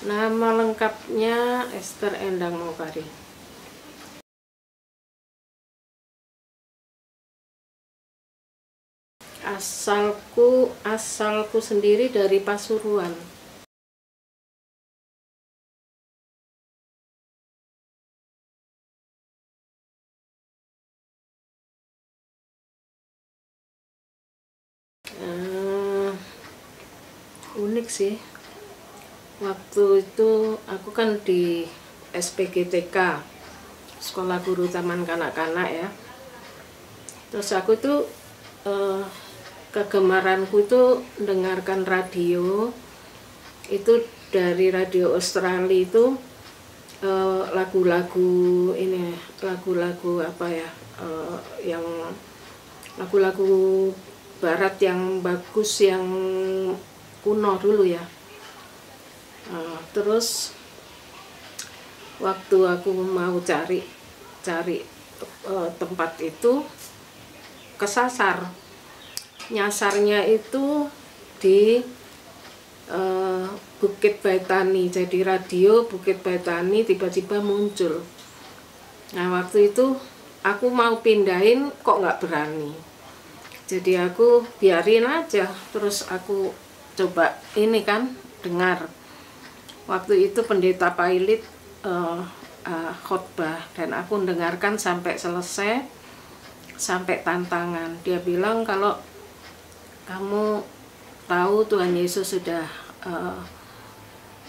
Nama lengkapnya Esther Endang Mawkari. Asalku sendiri dari Pasuruan. Unik sih. Waktu itu aku kan di SPGTK, Sekolah Guru Taman Kanak-Kanak ya. Terus aku tuh kegemaranku itu mendengarkan radio. Itu dari radio Australia itu lagu-lagu apa ya, yang lagu-lagu barat yang bagus, yang kuno dulu ya. Terus waktu aku mau cari tempat itu kesasar. Nyasarnya itu di Bukit Baitani. Jadi radio Bukit Baitani tiba-tiba muncul. Nah waktu itu aku mau pindahin kok nggak berani. Jadi aku biarin aja. Terus aku coba ini kan dengar. Waktu itu pendeta Pailit khotbah dan aku dengarkan sampai selesai, sampai tantangan. Dia bilang kalau kamu tahu Tuhan Yesus sudah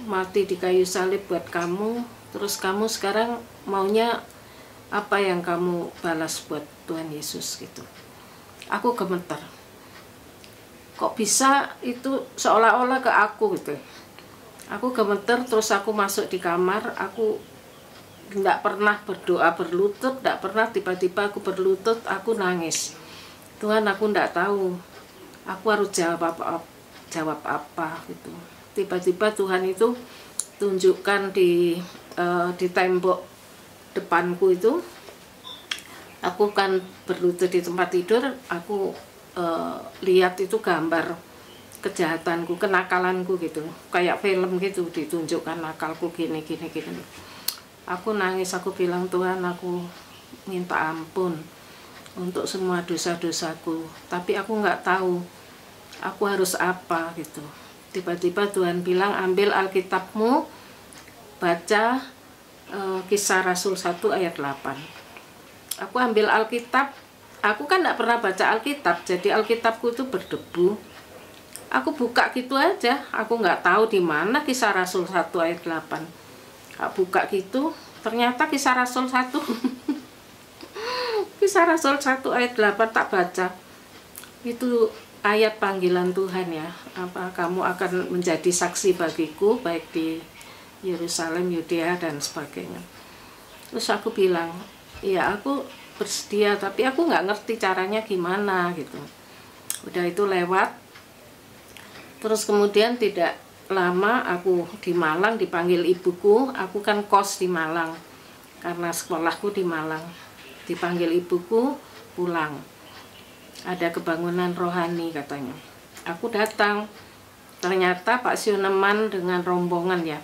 mati di kayu salib buat kamu, terus kamu sekarang maunya apa yang kamu balas buat Tuhan Yesus gitu. Aku gemeter. Kok bisa itu seolah-olah ke aku gitu. Aku gemeter, terus aku masuk di kamar. Aku tidak pernah berdoa berlutut, tidak pernah. Tiba-tiba aku berlutut, aku nangis. Tuhan, aku tidak tahu aku harus jawab apa gitu. Tiba-tiba Tuhan itu tunjukkan di tembok depanku itu. Aku kan berlutut di tempat tidur. Aku lihat itu gambar kejahatanku, kenakalanku gitu, kayak film gitu, ditunjukkan nakalku gini. Aku nangis, aku bilang, Tuhan, aku minta ampun untuk semua dosa-dosaku, tapi aku nggak tahu aku harus apa gitu. Tiba-tiba Tuhan bilang, ambil Alkitabmu, baca Kisah Rasul 1 ayat 8. Aku ambil Alkitab. Aku kan nggak pernah baca Alkitab, jadi Alkitabku itu berdebu. Aku buka gitu aja, aku nggak tahu di mana Kisah Rasul 1 ayat 8. Aku buka gitu, ternyata Kisah Rasul 1 Kisah Rasul 1 ayat 8 tak baca. Itu ayat panggilan Tuhan ya. Apa kamu akan menjadi saksi bagiku baik di Yerusalem, Yudea dan sebagainya. Terus aku bilang, ya aku bersedia, tapi aku nggak ngerti caranya gimana gitu. Udah itu lewat. Terus kemudian tidak lama aku di Malang dipanggil ibuku. Aku kan kos di Malang karena sekolahku di Malang. Dipanggil ibuku pulang. Ada kebangunan rohani katanya. Aku datang. Ternyata Pak Sioneman dengan rombongan ya.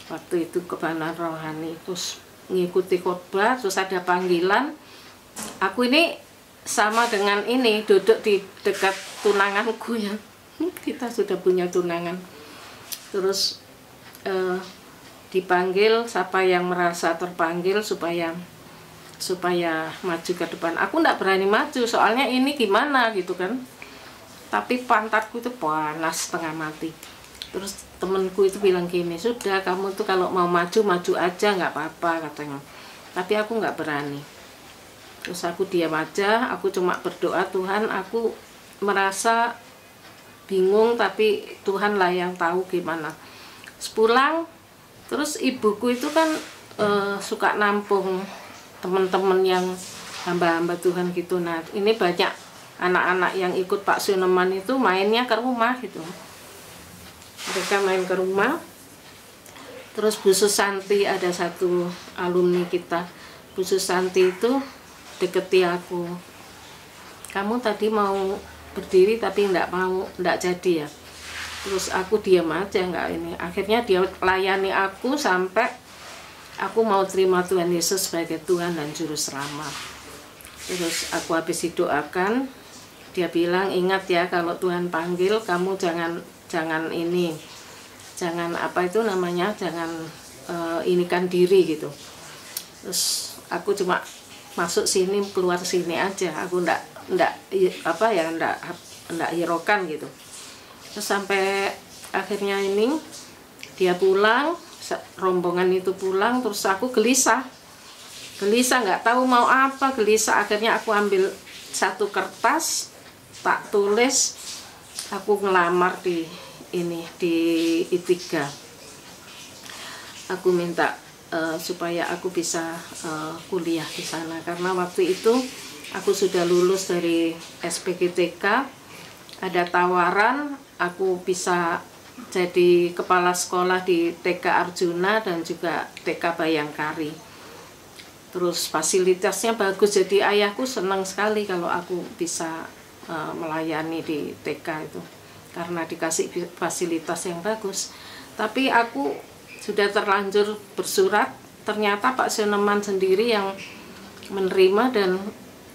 Waktu itu kebangunan rohani. Terus ngikuti khotbah, terus ada panggilan. Aku ini sama dengan ini, duduk di dekat tunanganku ya. Kita sudah punya tunangan. Terus dipanggil siapa yang merasa terpanggil supaya maju ke depan. Aku enggak berani maju soalnya ini gimana gitu kan. Tapi pantatku itu panas setengah mati. Terus temenku itu bilang gini, sudah kamu tuh kalau mau maju aja nggak apa-apa katanya. Tapi aku nggak berani. Terus aku diam aja. Aku cuma berdoa, Tuhan, aku merasa bingung tapi Tuhan lah yang tahu gimana. Sepulang, terus ibuku itu kan suka nampung teman-teman yang hamba-hamba Tuhan gitu. Nah ini banyak anak-anak yang ikut Pak Sioneman itu mainnya ke rumah gitu. Mereka main ke rumah. Terus Bu Susanti, ada satu alumni kita, Bu Susanti itu deketi aku. Kamu tadi mau berdiri tapi enggak jadi ya. Terus aku diam aja, nggak ini. Akhirnya dia layani aku sampai aku mau terima Tuhan Yesus sebagai Tuhan dan Juru Selamat. Terus aku habis didoakan, dia bilang, ingat ya, kalau Tuhan panggil kamu jangan ini, jangan apa itu namanya, jangan inikan diri gitu. Terus aku cuma masuk sini keluar sini aja, aku ndak hiraukan gitu. Terus sampai akhirnya ini dia pulang, rombongan itu pulang, terus aku gelisah nggak tahu mau apa, gelisah. Akhirnya aku ambil satu kertas, tak tulis aku ngelamar di I3. Aku minta supaya aku bisa kuliah di sana, karena waktu itu aku sudah lulus dari SPGTK, ada tawaran aku bisa jadi kepala sekolah di TK Arjuna dan juga TK Bayangkari. Terus fasilitasnya bagus, jadi ayahku senang sekali kalau aku bisa melayani di TK itu, karena dikasih fasilitas yang bagus. Tapi aku sudah terlanjur bersurat, ternyata Pak Sioneman sendiri yang menerima, dan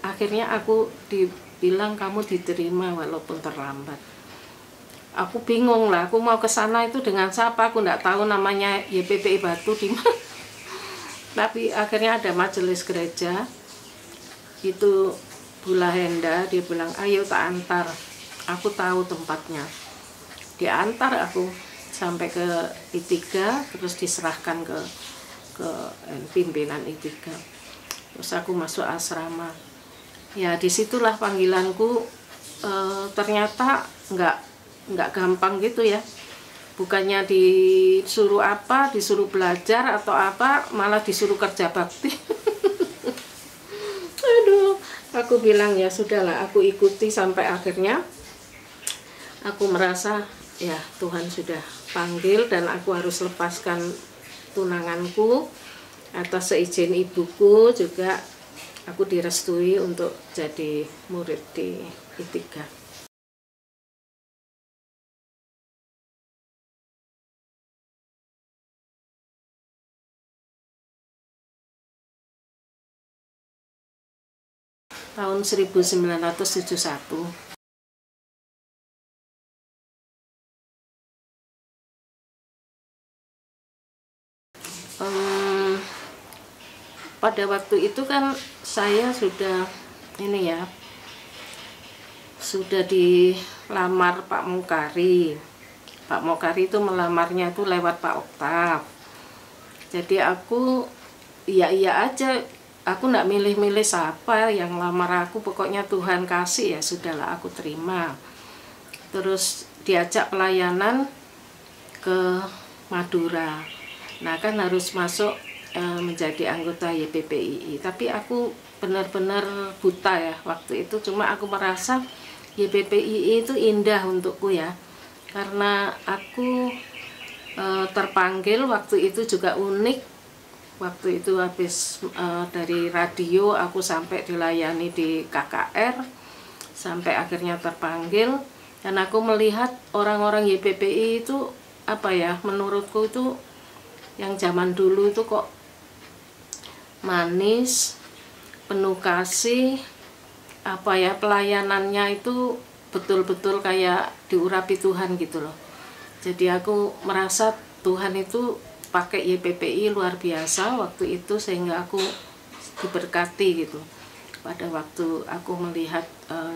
akhirnya aku dibilang kamu diterima walaupun terlambat. Aku bingung lah, aku mau ke sana itu dengan siapa, aku nggak tahu namanya YPPI Batu di mana. Tapi akhirnya ada majelis gereja, itu Bu Lahenda, dia bilang ayo tak antar, aku tahu tempatnya. Dia antar aku sampai ke I3, terus diserahkan ke pimpinan I3. Terus aku masuk asrama. Ya disitulah panggilanku. Ternyata nggak gampang gitu ya. Bukannya disuruh apa, disuruh belajar atau apa, malah disuruh kerja bakti. Aduh, aku bilang ya sudahlah, aku ikuti sampai akhirnya aku merasa ya Tuhan sudah panggil dan aku harus lepaskan tunanganku. Atas seizin ibuku juga aku direstui untuk jadi murid di I3. Tahun 1971. Pada waktu itu kan saya sudah sudah dilamar Pak Mokari. Pak Mokari itu melamarnya itu lewat Pak Oktav. Jadi aku iya aja, aku nggak milih-milih siapa yang lamar aku, pokoknya Tuhan kasih ya sudahlah aku terima. Terus diajak pelayanan ke Madura. Nah kan harus masuk menjadi anggota YPPII, tapi aku benar-benar buta ya waktu itu. Cuma aku merasa YPPII itu indah untukku ya, karena aku terpanggil waktu itu juga unik. Waktu itu habis dari radio aku sampai dilayani di KKR, sampai akhirnya terpanggil. Dan aku melihat orang-orang YPPI itu apa ya, menurutku itu yang zaman dulu itu kok manis, penuh kasih, apa ya, pelayanannya itu betul-betul kayak diurapi Tuhan gitu loh. Jadi aku merasa Tuhan itu pakai YPPI luar biasa waktu itu, sehingga aku diberkati gitu pada waktu aku melihat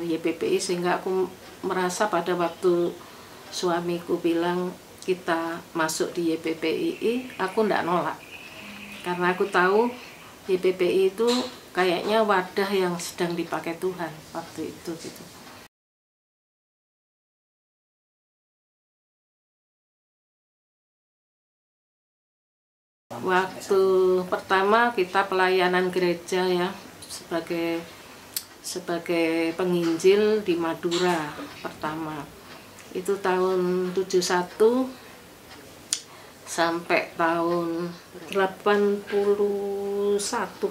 YPPI. Sehingga aku merasa pada waktu suamiku bilang kita masuk di YPPII, aku ndak nolak, karena aku tahu YPPI itu kayaknya wadah yang sedang dipakai Tuhan waktu itu gitu. Waktu pertama kita pelayanan gereja ya, sebagai penginjil di Madura pertama. Itu tahun 71 sampai tahun 81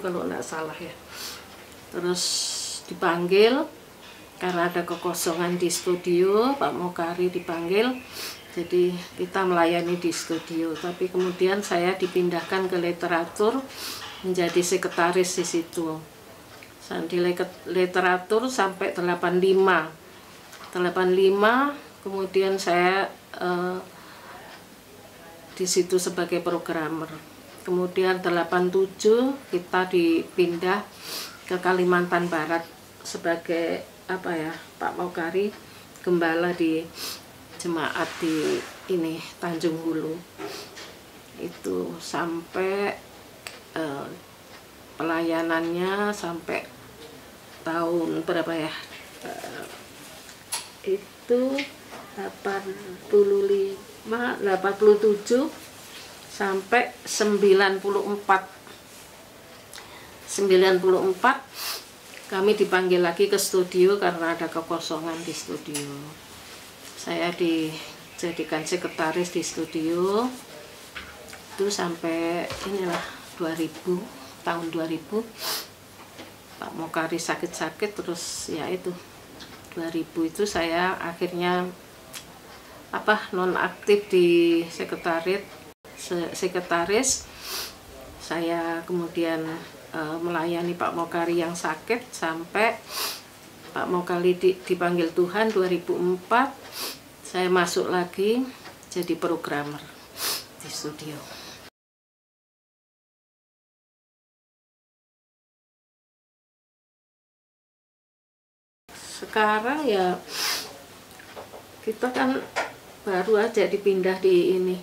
kalau nggak salah ya. Terus dipanggil karena ada kekosongan di studio, Pak Mokari dipanggil. Jadi kita melayani di studio, tapi kemudian saya dipindahkan ke literatur menjadi sekretaris di situ. Di literatur sampai 85. 85 kemudian saya di situ sebagai programmer. Kemudian 87 kita dipindah ke Kalimantan Barat sebagai Pak Mokari gembala di jemaat di Tanjung Hulu. Itu sampai pelayanannya sampai tahun berapa ya? Itu 87 sampai 94 kami dipanggil lagi ke studio karena ada kekosongan di studio. Saya dijadikan sekretaris di studio itu sampai tahun 2000 Pak Mokari sakit-sakit, terus ya itu 2000 itu saya akhirnya nonaktif di sekretaris. Saya kemudian melayani Pak Mokari yang sakit sampai Pak Mokari dipanggil Tuhan 2004. Saya masuk lagi jadi programmer di studio. Sekarang ya kita kan baru aja dipindah di ini,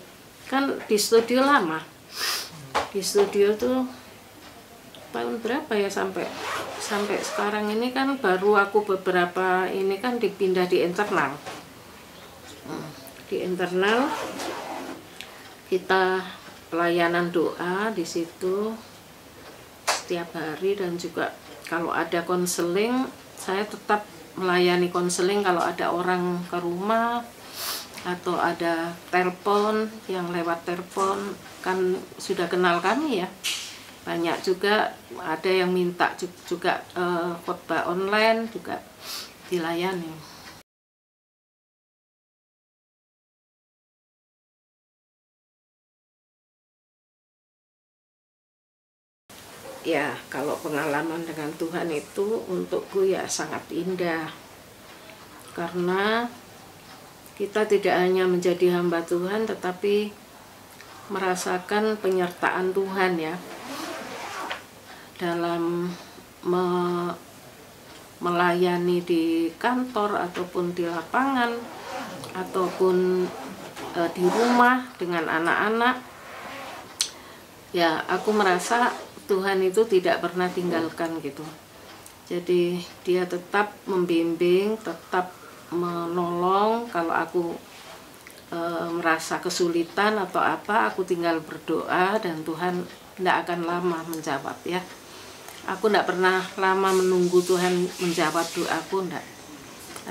kan di studio lama. Di studio tuh tahun berapa ya sampai sekarang ini kan baru aku beberapa ini kan dipindah di internal. Di internal kita pelayanan doa di situ setiap hari, dan juga kalau ada konseling saya tetap melayani konseling. Kalau ada orang ke rumah atau ada telepon yang lewat telepon, kan sudah kenal kami ya, banyak juga ada yang minta juga khotbah online juga dilayani. Ya, kalau pengalaman dengan Tuhan itu untukku ya sangat indah, karena kita tidak hanya menjadi hamba Tuhan tetapi merasakan penyertaan Tuhan ya dalam melayani di kantor ataupun di lapangan ataupun di rumah dengan anak-anak. Ya, aku merasa Tuhan itu tidak pernah tinggalkan gitu. Jadi dia tetap membimbing, tetap menolong. Kalau aku merasa kesulitan atau apa, aku tinggal berdoa dan Tuhan tidak akan lama menjawab ya. Aku tidak pernah lama menunggu Tuhan menjawab doaku, enggak.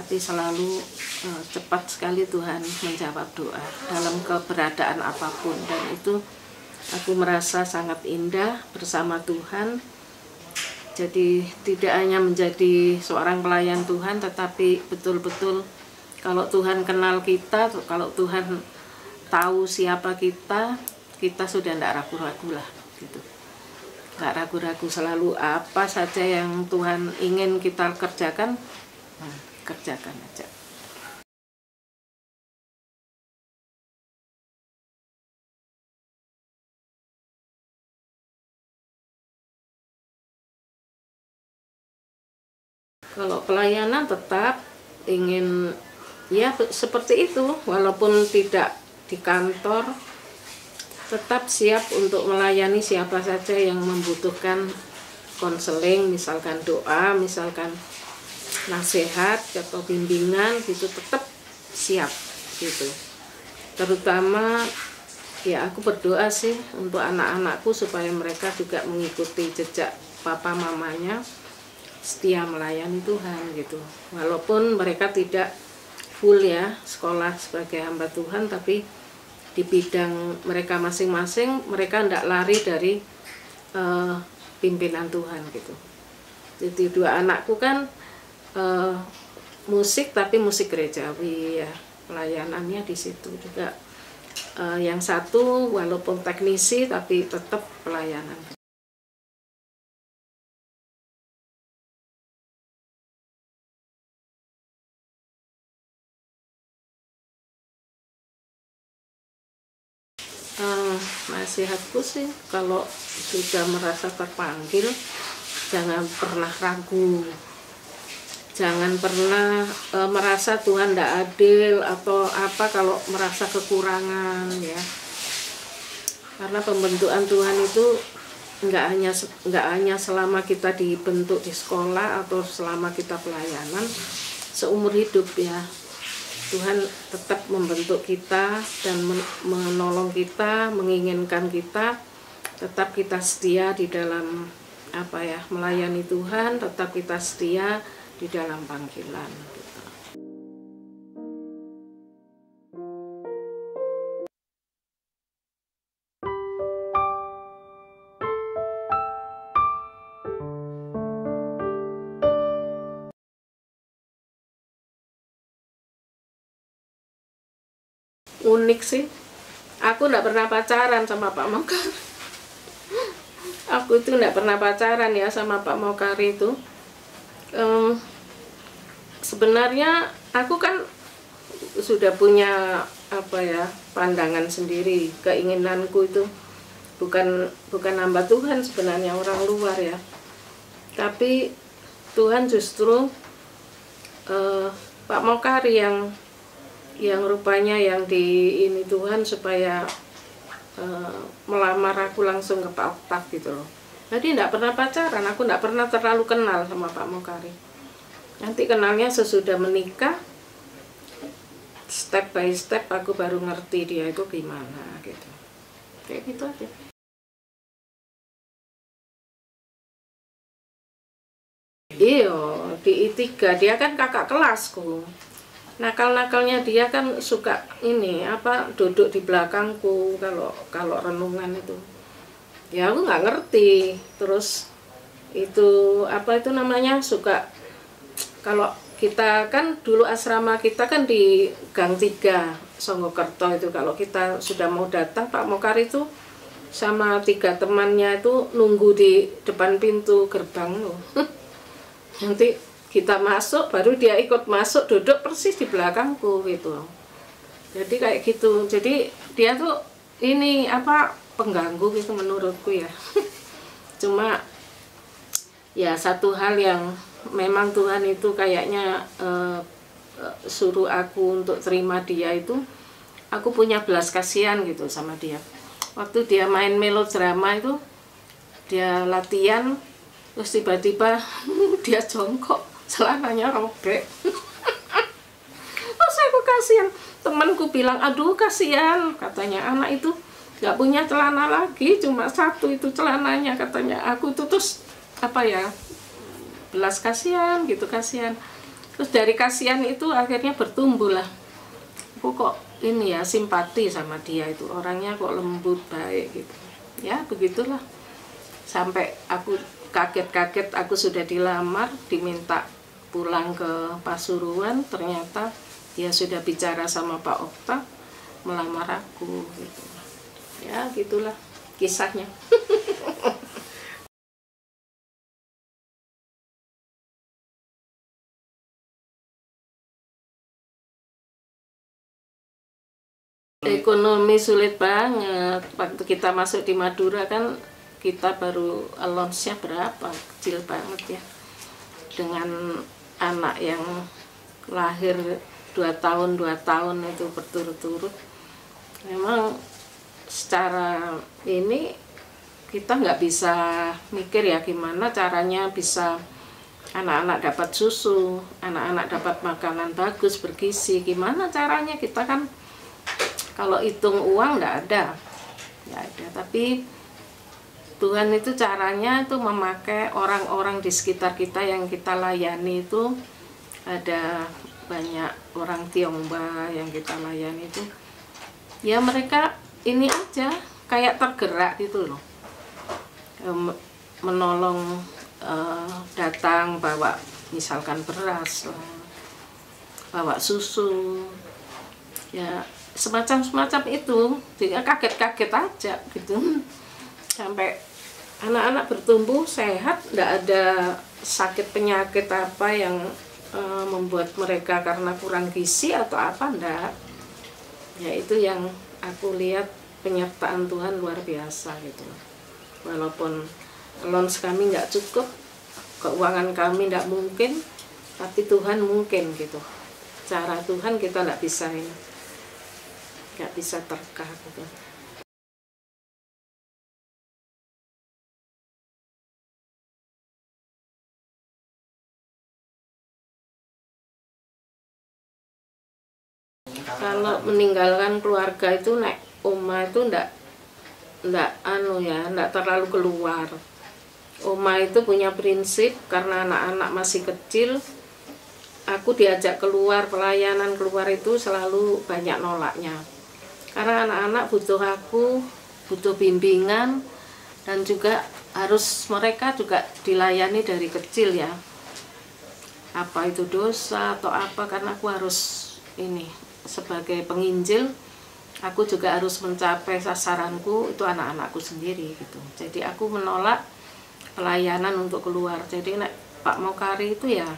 Tapi selalu cepat sekali Tuhan menjawab doa dalam keberadaan apapun, dan itu aku merasa sangat indah bersama Tuhan. Jadi tidak hanya menjadi seorang pelayan Tuhan, tetapi betul-betul kalau Tuhan kenal kita, kalau Tuhan tahu siapa kita sudah tidak ragu-ragu lah gitu. Nggak ragu-ragu, selalu apa saja yang Tuhan ingin kita kerjakan, kerjakan aja. Kalau pelayanan tetap ingin ya seperti itu, walaupun tidak di kantor, tetap siap untuk melayani siapa saja yang membutuhkan konseling, misalkan doa, misalkan nasihat atau bimbingan gitu, tetap siap gitu. Terutama ya aku berdoa sih untuk anak-anakku supaya mereka juga mengikuti jejak papa mamanya, setia melayani Tuhan gitu. Walaupun mereka tidak full ya sekolah sebagai hamba Tuhan, tapi di bidang mereka masing-masing mereka tidak lari dari pimpinan Tuhan gitu. Jadi dua anakku kan musik, tapi musik gerejawi ya. pelayanannya di situ juga. Yang satu walaupun teknisi tapi tetap pelayanan. Nasihatku sih, kalau sudah merasa terpanggil, jangan pernah ragu, jangan pernah merasa Tuhan tidak adil atau apa kalau merasa kekurangan ya. Karena pembentukan Tuhan itu nggak hanya selama kita dibentuk di sekolah atau selama kita pelayanan, seumur hidup ya. Tuhan tetap membentuk kita dan menolong kita, menginginkan kita, tetap kita setia di dalam melayani Tuhan, tetap kita setia di dalam panggilan. Unik sih, aku nggak pernah pacaran sama Pak Mokari. Aku itu nggak pernah pacaran ya sama Pak Mokari itu. Sebenarnya aku kan sudah punya pandangan sendiri, keinginanku itu bukan hamba Tuhan sebenarnya, orang luar ya. Tapi Tuhan justru Pak Mokari yang rupanya yang ini Tuhan supaya melamar aku langsung ke Pak Oktav gitu loh. Jadi tidak pernah pacaran, aku tidak pernah terlalu kenal sama Pak Mokari. Nanti kenalnya sesudah menikah, step by step aku baru ngerti dia itu gimana gitu. Kayak gitu aja. Iya, di I3 dia kan kakak kelasku. Nakal-nakalnya dia kan suka duduk di belakangku kalau renungan itu. Ya aku nggak ngerti. Terus itu suka, kalau kita kan dulu asrama kita kan di Gang 3 Songgokerto itu, kalau kita sudah mau datang Pak Mokari itu sama 3 temannya itu nunggu di depan pintu gerbang loh. Nanti kita masuk, baru dia ikut masuk, duduk persis di belakangku gitu. Jadi kayak gitu. Jadi dia tuh pengganggu gitu menurutku ya. Cuma ya satu hal yang memang Tuhan itu kayaknya suruh aku untuk terima dia itu, aku punya belas kasihan gitu sama dia. Waktu dia main melodrama itu, dia latihan, terus tiba-tiba dia jongkok, celananya robek. Terus aku kasihan, temanku bilang, aduh kasihan, katanya anak itu nggak punya celana lagi, cuma satu itu celananya, katanya. Aku itu terus belas kasihan gitu, kasihan. Terus dari kasihan itu akhirnya bertumbuh lah, aku kok simpati sama dia itu, orangnya kok lembut, baik gitu ya. Begitulah, sampai aku kaget-kaget, aku sudah dilamar, diminta pulang ke Pasuruan, ternyata dia sudah bicara sama Pak Oktav melamar aku gitu. Ya gitulah kisahnya. Ekonomi sulit banget. Waktu kita masuk di Madura kan kita baru allowance-nya berapa, kecil banget ya. Dengan anak yang lahir 2 tahun itu berturut-turut, memang secara ini kita nggak bisa mikir ya gimana caranya bisa anak-anak dapat susu, anak-anak dapat makanan bagus bergizi, gimana caranya. Kita kan kalau hitung uang nggak ada. Tapi Tuhan itu caranya itu memakai orang-orang di sekitar kita yang kita layani itu. Ada banyak orang Tionghoa yang kita layani itu, ya mereka ini aja kayak tergerak gitu loh, menolong, datang bawa misalkan beras, bawa susu, Ya semacam itu, dia kaget-kaget aja gitu. Sampai anak-anak bertumbuh sehat, nggak ada sakit penyakit apa yang membuat mereka karena kurang gizi atau apa, enggak. Ya itu yang aku lihat, penyertaan Tuhan luar biasa gitu. Walaupun allowance kami nggak cukup, keuangan kami nggak mungkin, tapi Tuhan mungkin gitu. Cara Tuhan kita nggak bisa terka gitu. Kalau meninggalkan keluarga itu oma itu ndak terlalu keluar. Oma itu punya prinsip, karena anak-anak masih kecil, aku diajak keluar, pelayanan keluar itu selalu banyak nolaknya. Karena anak-anak butuh aku, butuh bimbingan, dan juga harus mereka juga dilayani dari kecil ya. Apa itu dosa atau apa, karena aku harus sebagai penginjil, aku juga harus mencapai sasaranku, itu anak-anakku sendiri gitu. Jadi aku menolak pelayanan untuk keluar. Jadi Pak Mokari itu ya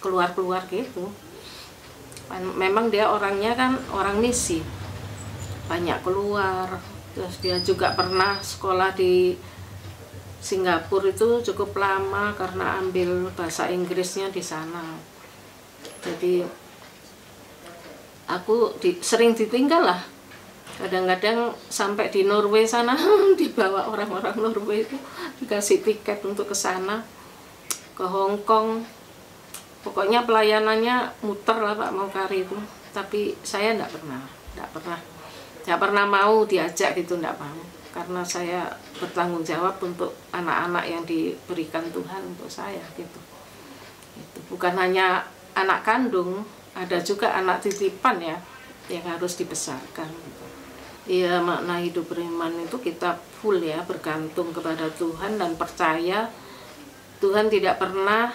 keluar-keluar gitu. Memang dia orangnya kan orang misi, banyak keluar. Terus dia juga pernah sekolah di Singapura itu cukup lama karena ambil bahasa Inggrisnya di sana. Jadi aku sering ditinggal lah. Kadang-kadang sampai di Norway sana dibawa orang-orang Norway itu, dikasih tiket untuk ke sana, ke Hong Kong. Pokoknya pelayanannya muter lah Pak Mokari itu. Tapi saya nggak pernah mau diajak gitu, nggak mau. Karena saya bertanggung jawab untuk anak-anak yang diberikan Tuhan untuk saya gitu. Bukan hanya anak kandung, ada juga anak titipan ya, yang harus dibesarkan. Iya, makna hidup beriman itu kita full ya, bergantung kepada Tuhan dan percaya Tuhan tidak pernah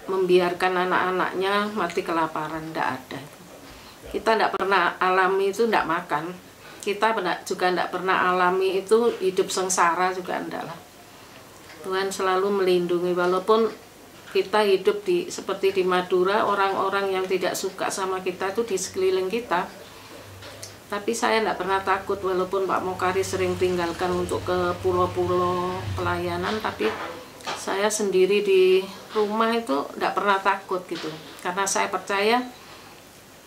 membiarkan anak-anaknya mati kelaparan, tidak ada. Kita tidak pernah alami itu tidak makan. Kita juga tidak pernah alami itu hidup sengsara, juga tidak lah. Tuhan selalu melindungi, walaupun kita hidup seperti di Madura, orang-orang yang tidak suka sama kita itu di sekeliling kita. Tapi saya tidak pernah takut, walaupun Pak Mokari sering tinggalkan untuk ke pulau-pulau pelayanan, tapi saya sendiri di rumah itu tidak pernah takut gitu. Karena saya percaya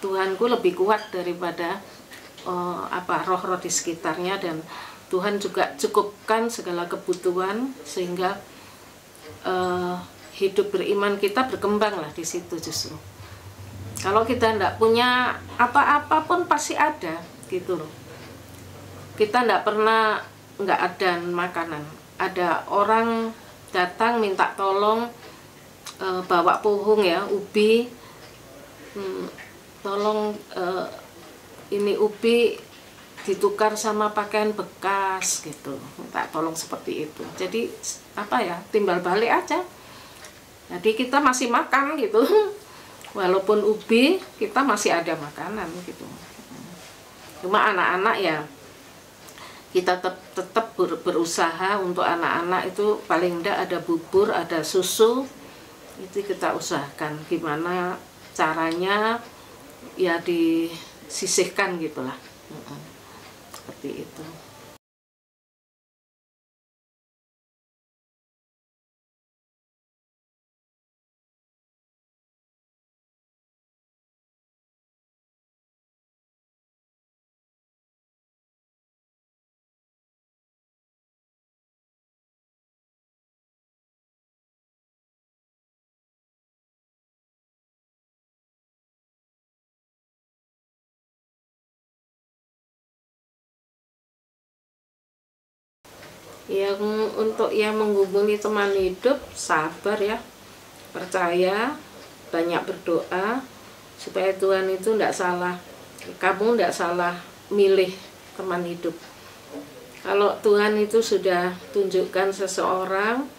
Tuhanku lebih kuat daripada roh-roh di sekitarnya, dan Tuhan juga cukupkan segala kebutuhan, sehingga hidup beriman kita berkembang lah di situ justru. Kalau kita tidak punya apa-apa pun pasti ada gitu loh. Kita tidak pernah nggak ada makanan. Ada orang datang minta tolong bawa pohong ya, ubi, tolong ini ubi ditukar sama pakaian bekas gitu, minta tolong seperti itu. Jadi timbal balik aja. Jadi kita masih makan gitu. Walaupun ubi, kita masih ada makanan gitu. Cuma anak-anak ya, kita tetap berusaha untuk anak-anak itu paling enggak ada bubur, ada susu. Itu kita usahakan gimana caranya ya, disisihkan gitulah. Seperti itu. Yang untuk yang menghubungi teman hidup, sabar ya, percaya, banyak berdoa, supaya Tuhan itu tidak salah, kamu tidak salah milih teman hidup. Kalau Tuhan itu sudah tunjukkan seseorang,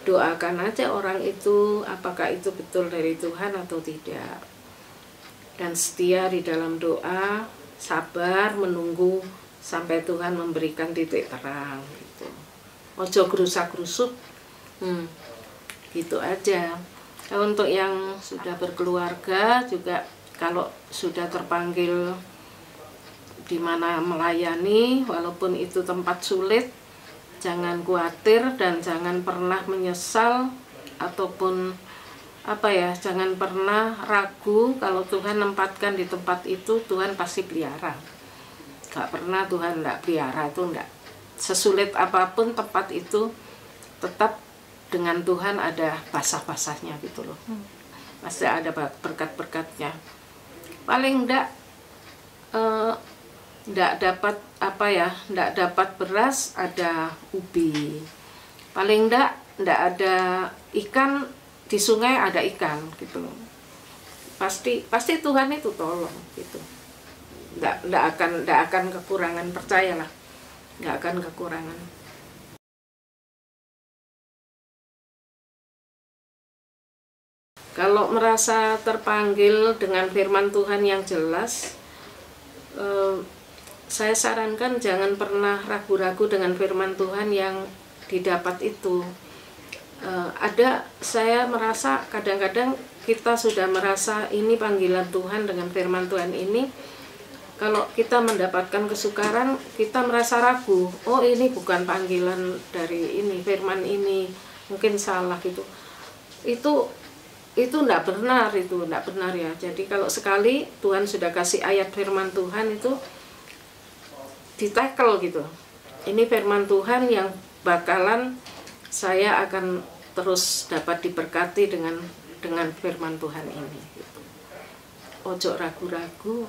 doakan aja orang itu, apakah itu betul dari Tuhan atau tidak. Dan setia di dalam doa, sabar menunggu sampai Tuhan memberikan titik terang gitu. Ojo gerusak-gerusuk, gitu aja. Nah, untuk yang sudah berkeluarga juga, kalau sudah terpanggil di mana melayani, walaupun itu tempat sulit, jangan khawatir dan jangan pernah menyesal ataupun jangan pernah ragu. Kalau Tuhan nempatkan di tempat itu, Tuhan pasti pelihara. Gak pernah Tuhan enggak pelihara, itu enggak. Sesulit apapun tempat itu, tetap dengan Tuhan ada basah-basahnya gitu loh. Pasti ada berkat-berkatnya. Paling enggak dapat enggak dapat beras, ada ubi. Paling enggak ada ikan, di sungai ada ikan gitu. Pasti Tuhan itu tolong gitu. Enggak akan kekurangan, percayalah. Enggak akan kekurangan. Kalau merasa terpanggil dengan firman Tuhan yang jelas, saya sarankan jangan pernah ragu-ragu dengan firman Tuhan yang didapat itu. Saya merasa kadang-kadang kita sudah merasa ini panggilan Tuhan dengan firman Tuhan ini, kalau kita mendapatkan kesukaran, kita merasa ragu, oh ini bukan panggilan dari ini, firman ini, mungkin salah gitu. Itu enggak benar, ya. Jadi kalau sekali Tuhan sudah kasih ayat firman Tuhan itu, ditackle gitu. Ini firman Tuhan yang bakalan saya akan terus dapat diberkati dengan firman Tuhan ini gitu. Ojo ragu-ragu,